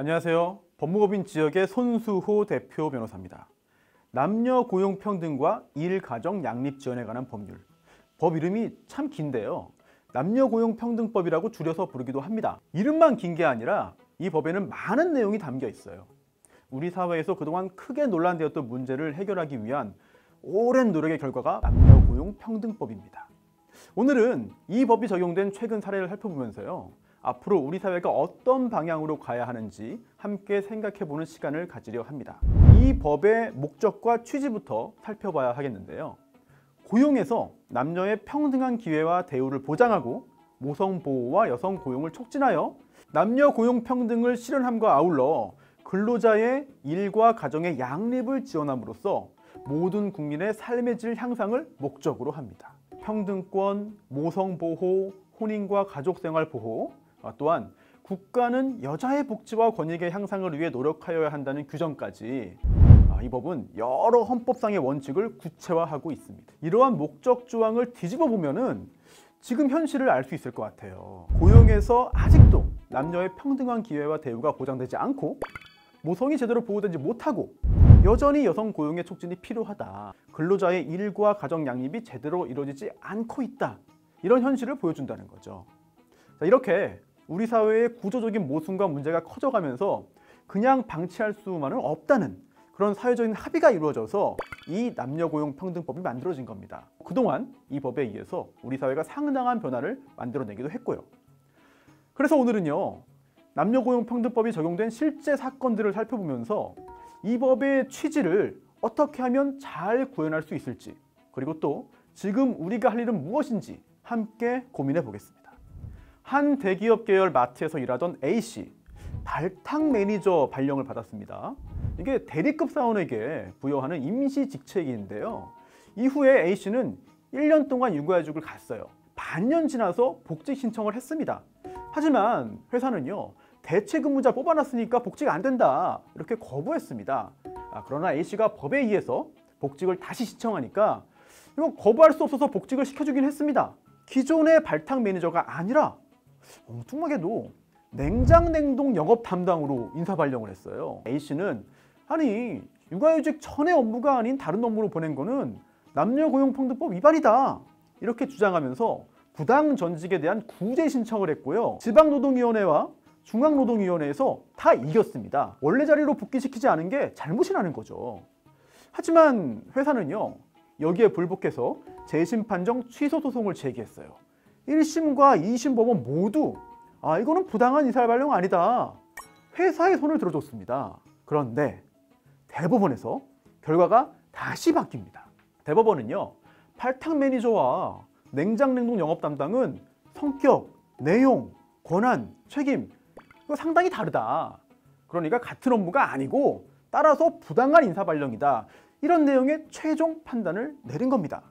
안녕하세요. 법무법인 지역의 손수호 대표 변호사입니다. 남녀 고용 평등과 일, 가정, 양립 지원에 관한 법률. 법 이름이 참 긴데요. 남녀 고용 평등법이라고 줄여서 부르기도 합니다. 이름만 긴 게 아니라 이 법에는 많은 내용이 담겨 있어요. 우리 사회에서 그동안 크게 논란되었던 문제를 해결하기 위한 오랜 노력의 결과가 남녀 고용 평등법입니다. 오늘은 이 법이 적용된 최근 사례를 살펴보면서요. 앞으로 우리 사회가 어떤 방향으로 가야 하는지 함께 생각해보는 시간을 가지려 합니다. 이 법의 목적과 취지부터 살펴봐야 하겠는데요. 고용에서 남녀의 평등한 기회와 대우를 보장하고 모성 보호와 여성 고용을 촉진하여 남녀 고용 평등을 실현함과 아울러 근로자의 일과 가정의 양립을 지원함으로써 모든 국민의 삶의 질 향상을 목적으로 합니다. 평등권, 모성 보호, 혼인과 가족생활 보호, 또한 국가는 여자의 복지와 권익의 향상을 위해 노력하여야 한다는 규정까지 이 법은 여러 헌법상의 원칙을 구체화하고 있습니다. 이러한 목적 조항을 뒤집어 보면은 지금 현실을 알 수 있을 것 같아요. 고용에서 아직도 남녀의 평등한 기회와 대우가 보장되지 않고 모성이 제대로 보호되지 못하고 여전히 여성 고용의 촉진이 필요하다. 근로자의 일과 가정 양립이 제대로 이루어지지 않고 있다. 이런 현실을 보여준다는 거죠. 자, 이렇게 우리 사회의 구조적인 모순과 문제가 커져가면서 그냥 방치할 수만은 없다는 그런 사회적인 합의가 이루어져서 이 남녀고용평등법이 만들어진 겁니다. 그동안 이 법에 의해서 우리 사회가 상당한 변화를 만들어내기도 했고요. 그래서 오늘은요, 남녀고용평등법이 적용된 실제 사건들을 살펴보면서 이 법의 취지를 어떻게 하면 잘 구현할 수 있을지, 그리고 또 지금 우리가 할 일은 무엇인지 함께 고민해 보겠습니다. 한 대기업 계열 마트에서 일하던 A씨, 발탁 매니저 발령을 받았습니다. 이게 대리급 사원에게 부여하는 임시 직책인데요. 이후에 A씨는 1년 동안 육아휴직을 갔어요. 반년 지나서 복직 신청을 했습니다. 하지만 회사는요, 대체 근무자 뽑아놨으니까 복직 안 된다, 이렇게 거부했습니다. 그러나 A씨가 법에 의해서 복직을 다시 신청하니까 이거 거부할 수 없어서 복직을 시켜주긴 했습니다. 기존의 발탁 매니저가 아니라 엉뚱하게도 냉장 냉동 영업 담당으로 인사 발령을 했어요. A씨는 아니, 육아휴직 전의 업무가 아닌 다른 업무로 보낸 거는 남녀고용평등법 위반이다, 이렇게 주장하면서 부당 전직에 대한 구제 신청을 했고요. 지방노동위원회와 중앙노동위원회에서 다 이겼습니다. 원래 자리로 복귀시키지 않은 게 잘못이라는 거죠. 하지만 회사는요, 여기에 불복해서 재심판정 취소 소송을 제기했어요. 1심과 2심 법원 모두 이거는 부당한 인사 발령 아니다, 회사의 손을 들어줬습니다. 그런데 대법원에서 결과가 다시 바뀝니다. 대법원은요, 발탁 매니저와 냉장 냉동 영업 담당은 성격, 내용, 권한, 책임 이거 상당히 다르다. 그러니까 같은 업무가 아니고 따라서 부당한 인사 발령이다. 이런 내용의 최종 판단을 내린 겁니다.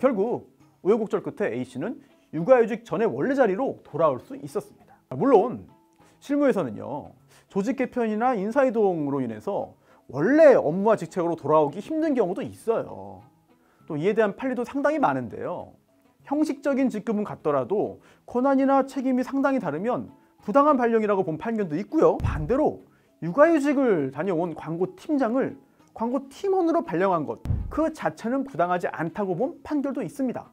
결국 우여곡절 끝에 A씨는 육아휴직 전의 원래 자리로 돌아올 수 있었습니다. 물론 실무에서는요, 조직 개편이나 인사이동으로 인해서 원래 업무와 직책으로 돌아오기 힘든 경우도 있어요. 또 이에 대한 판례도 상당히 많은데요. 형식적인 직급은 같더라도 권한이나 책임이 상당히 다르면 부당한 발령이라고 본 판결도 있고요. 반대로 육아휴직을 다녀온 광고팀장을 광고팀원으로 발령한 것 그 자체는 부당하지 않다고 본 판결도 있습니다.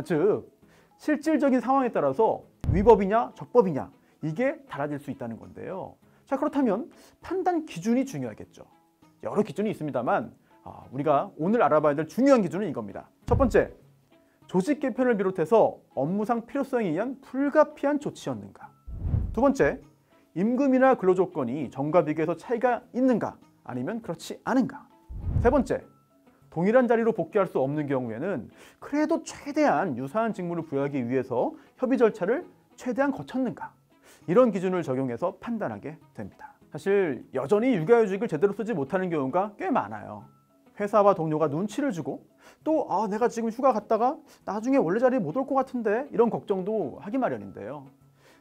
즉 실질적인 상황에 따라서 위법이냐 적법이냐 이게 달라질 수 있다는 건데요. 자, 그렇다면 판단 기준이 중요하겠죠. 여러 기준이 있습니다만 우리가 오늘 알아봐야 될 중요한 기준은 이겁니다. 첫 번째, 조직 개편을 비롯해서 업무상 필요성에 의한 불가피한 조치였는가. 두 번째, 임금이나 근로조건이 정과 비교해서 차이가 있는가 아니면 그렇지 않은가. 세 번째, 동일한 자리로 복귀할 수 없는 경우에는 그래도 최대한 유사한 직무를 부여하기 위해서 협의 절차를 최대한 거쳤는가. 이런 기준을 적용해서 판단하게 됩니다. 사실 여전히 육아휴직을 제대로 쓰지 못하는 경우가 꽤 많아요. 회사와 동료가 눈치를 주고 또 내가 지금 휴가 갔다가 나중에 원래 자리에 못 올 것 같은데, 이런 걱정도 하기 마련인데요.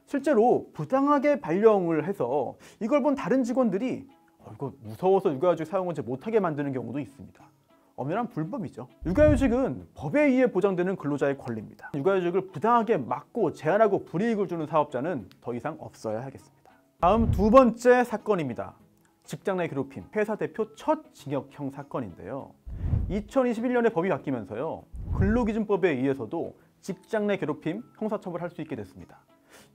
실제로 부당하게 발령을 해서 이걸 본 다른 직원들이 이거 무서워서 육아휴직 사용을 못하게 만드는 경우도 있습니다. 엄연한 불법이죠. 육아휴직은 법에 의해 보장되는 근로자의 권리입니다. 육아휴직을 부당하게 막고 제한하고 불이익을 주는 사업자는 더 이상 없어야 하겠습니다. 다음 두 번째 사건입니다. 직장 내 괴롭힘, 회사 대표 첫 징역형 사건인데요. 2021년에 법이 바뀌면서요. 근로기준법에 의해서도 직장 내 괴롭힘 형사처벌할 수 있게 됐습니다.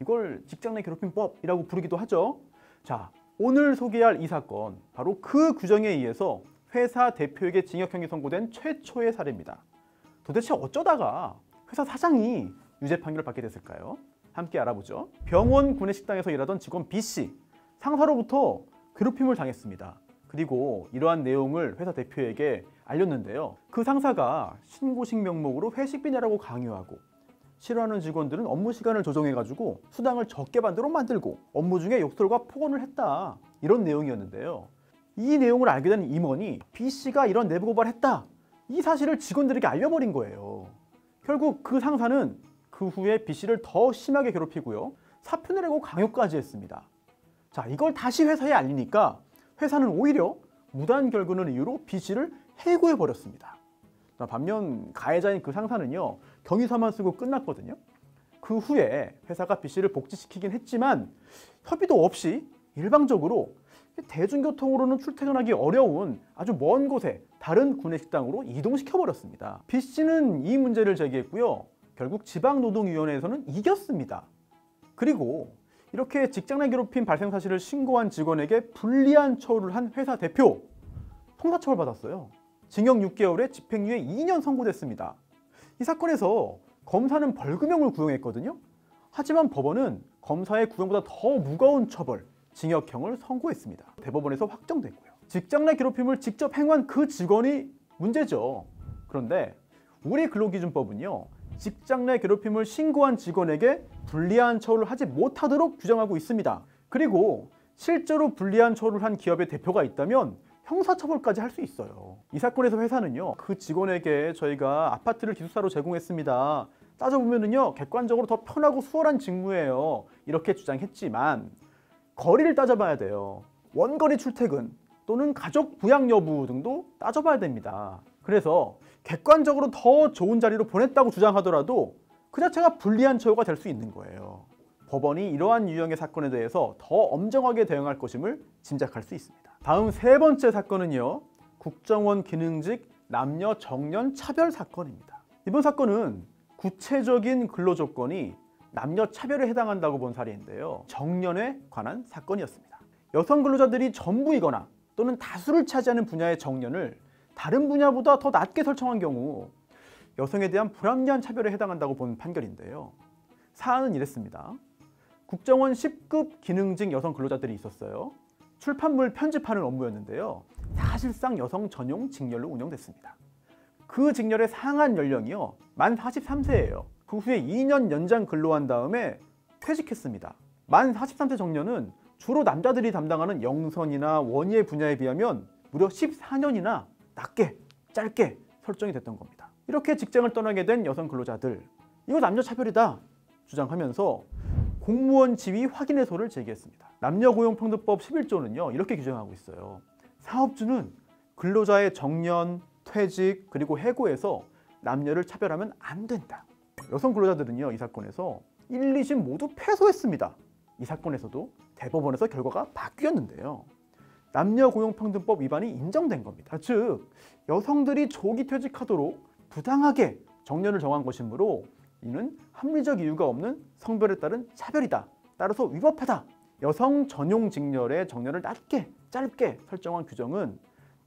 이걸 직장 내 괴롭힘법이라고 부르기도 하죠. 자, 오늘 소개할 이 사건, 바로 그 규정에 의해서 회사 대표에게 징역형이 선고된 최초의 사례입니다. 도대체 어쩌다가 회사 사장이 유죄 판결을 받게 됐을까요? 함께 알아보죠. 병원 구내식당에서 일하던 직원 B씨, 상사로부터 괴롭힘을 당했습니다. 그리고 이러한 내용을 회사 대표에게 알렸는데요. 그 상사가 신고식 명목으로 회식비 내라고 강요하고, 싫어하는 직원들은 업무 시간을 조정해가지고 수당을 적게 받도록 만들고, 업무 중에 욕설과 폭언을 했다, 이런 내용이었는데요. 이 내용을 알게 된 임원이 B씨가 이런 내부 고발했다, 이 사실을 직원들에게 알려버린 거예요. 결국 그 상사는 그 후에 B씨를 더 심하게 괴롭히고요, 사표 내라고 강요까지 했습니다. 자, 이걸 다시 회사에 알리니까 회사는 오히려 무단 결근을 이유로 B씨를 해고해 버렸습니다. 반면 가해자인 그 상사는요, 경위서만 쓰고 끝났거든요. 그 후에 회사가 B씨를 복직시키긴 했지만 협의도 없이 일방적으로 대중교통으로는 출퇴근하기 어려운 아주 먼 곳에 다른 구내식당으로 이동시켜 버렸습니다. B씨는 이 문제를 제기했고요. 결국 지방노동위원회에서는 이겼습니다. 그리고 이렇게 직장 내 괴롭힘 발생 사실을 신고한 직원에게 불리한 처우를 한 회사 대표, 형사처벌 받았어요. 징역 6개월에 집행유예 2년 선고됐습니다. 이 사건에서 검사는 벌금형을 구형했거든요. 하지만 법원은 검사의 구형보다 더 무거운 처벌, 징역형을 선고했습니다. 대법원에서 확정됐고요. 직장 내 괴롭힘을 직접 행한 그 직원이 문제죠. 그런데 우리 근로기준법은요, 직장 내 괴롭힘을 신고한 직원에게 불리한 처우를 하지 못하도록 규정하고 있습니다. 그리고 실제로 불리한 처우를 한 기업의 대표가 있다면 형사처벌까지 할 수 있어요. 이 사건에서 회사는요, 그 직원에게 저희가 아파트를 기숙사로 제공했습니다, 따져보면은요 객관적으로 더 편하고 수월한 직무예요, 이렇게 주장했지만 거리를 따져봐야 돼요. 원거리 출퇴근 또는 가족 부양 여부 등도 따져봐야 됩니다. 그래서 객관적으로 더 좋은 자리로 보냈다고 주장하더라도 그 자체가 불리한 처우가 될 수 있는 거예요. 법원이 이러한 유형의 사건에 대해서 더 엄정하게 대응할 것임을 짐작할 수 있습니다. 다음 세 번째 사건은요, 국정원 기능직 남녀 정년 차별 사건입니다. 이번 사건은 구체적인 근로조건이 남녀 차별에 해당한다고 본 사례인데요. 정년에 관한 사건이었습니다. 여성 근로자들이 전부이거나 또는 다수를 차지하는 분야의 정년을 다른 분야보다 더 낮게 설정한 경우 여성에 대한 불합리한 차별에 해당한다고 본 판결인데요. 사안은 이랬습니다. 국정원 10급 기능직 여성 근로자들이 있었어요. 출판물 편집하는 업무였는데요. 사실상 여성 전용 직렬로 운영됐습니다. 그 직렬의 상한 연령이요, 만 43세예요. 그 후에 2년 연장 근로한 다음에 퇴직했습니다. 만 43세 정년은 주로 남자들이 담당하는 영선이나 원예 분야에 비하면 무려 14년이나 낮게, 짧게 설정이 됐던 겁니다. 이렇게 직장을 떠나게 된 여성 근로자들, 이거 남녀차별이다 주장하면서 공무원 지위 확인해소를 제기했습니다. 남녀고용평등법 11조는요, 이렇게 규정하고 있어요. 사업주는 근로자의 정년, 퇴직, 그리고 해고에서 남녀를 차별하면 안 된다. 여성 근로자들은요, 이 사건에서 1, 2심 모두 패소했습니다. 이 사건에서도 대법원에서 결과가 바뀌었는데요. 남녀고용평등법 위반이 인정된 겁니다. 즉, 여성들이 조기 퇴직하도록 부당하게 정년을 정한 것이므로 이는 합리적 이유가 없는 성별에 따른 차별이다, 따라서 위법하다. 여성 전용 직렬의 정년을 낮게, 짧게 설정한 규정은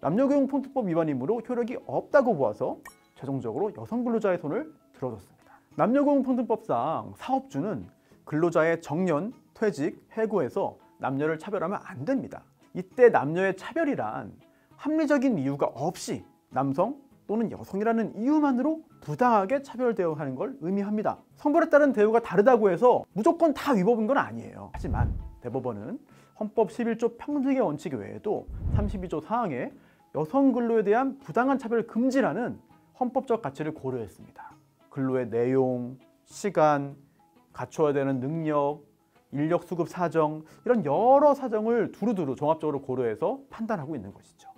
남녀고용평등법 위반이므로 효력이 없다고 보아서 최종적으로 여성 근로자의 손을 들어줬습니다. 남녀고용평등법상 사업주는 근로자의 정년, 퇴직, 해고에서 남녀를 차별하면 안 됩니다. 이때 남녀의 차별이란 합리적인 이유가 없이 남성 또는 여성이라는 이유만으로 부당하게 차별 대우하는 걸 의미합니다. 성별에 따른 대우가 다르다고 해서 무조건 다 위법인 건 아니에요. 하지만 대법원은 헌법 11조 평등의 원칙 외에도 32조 사항에 여성 근로에 대한 부당한 차별 금지라는 헌법적 가치를 고려했습니다. 근로의 내용, 시간, 갖춰야 되는 능력, 인력 수급 사정, 이런 여러 사정을 두루두루 종합적으로 고려해서 판단하고 있는 것이죠.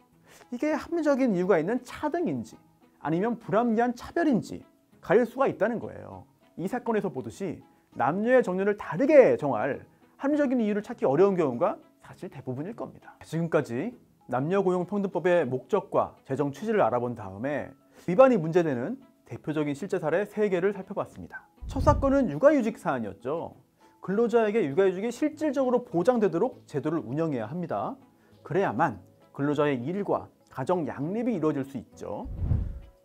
이게 합리적인 이유가 있는 차등인지 아니면 불합리한 차별인지 가릴 수가 있다는 거예요. 이 사건에서 보듯이 남녀의 정년을 다르게 정할 합리적인 이유를 찾기 어려운 경우가 사실 대부분일 겁니다. 지금까지 남녀고용평등법의 목적과 제정 취지를 알아본 다음에 위반이 문제되는 대표적인 실제 사례 3개를 살펴봤습니다. 첫 사건은 육아휴직 사안이었죠. 근로자에게 육아휴직이 실질적으로 보장되도록 제도를 운영해야 합니다. 그래야만 근로자의 일과 가정 양립이 이루어질 수 있죠.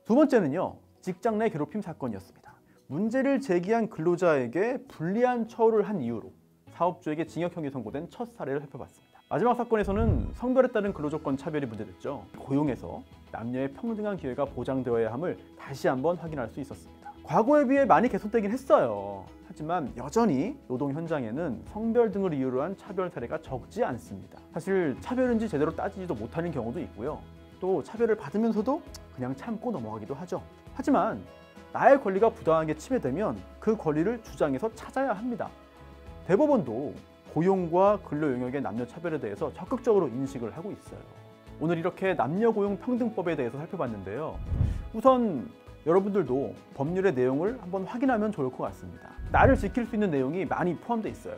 두 번째는요, 직장 내 괴롭힘 사건이었습니다. 문제를 제기한 근로자에게 불리한 처우를 한 이유로 사업주에게 징역형이 선고된 첫 사례를 살펴봤습니다. 마지막 사건에서는 성별에 따른 근로조건 차별이 문제됐죠. 고용에서 남녀의 평등한 기회가 보장되어야 함을 다시 한번 확인할 수 있었습니다. 과거에 비해 많이 개선되긴 했어요. 하지만 여전히 노동 현장에는 성별 등을 이유로 한 차별 사례가 적지 않습니다. 사실 차별인지 제대로 따지지도 못하는 경우도 있고요. 또 차별을 받으면서도 그냥 참고 넘어가기도 하죠. 하지만 나의 권리가 부당하게 침해되면 그 권리를 주장해서 찾아야 합니다. 대법원도 고용과 근로 영역의 남녀 차별에 대해서 적극적으로 인식을 하고 있어요. 오늘 이렇게 남녀고용평등법에 대해서 살펴봤는데요. 우선 여러분들도 법률의 내용을 한번 확인하면 좋을 것 같습니다. 나를 지킬 수 있는 내용이 많이 포함되어 있어요.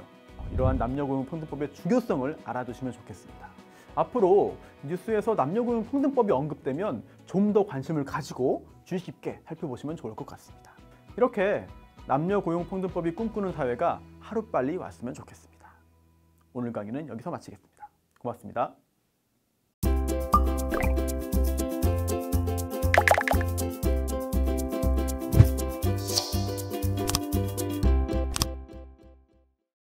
이러한 남녀고용평등법의 중요성을 알아두시면 좋겠습니다. 앞으로 뉴스에서 남녀고용평등법이 언급되면 좀 더 관심을 가지고 주의 깊게 살펴보시면 좋을 것 같습니다. 이렇게 남녀고용평등법이 꿈꾸는 사회가 하루빨리 왔으면 좋겠습니다. 오늘 강의는 여기서 마치겠습니다. 고맙습니다.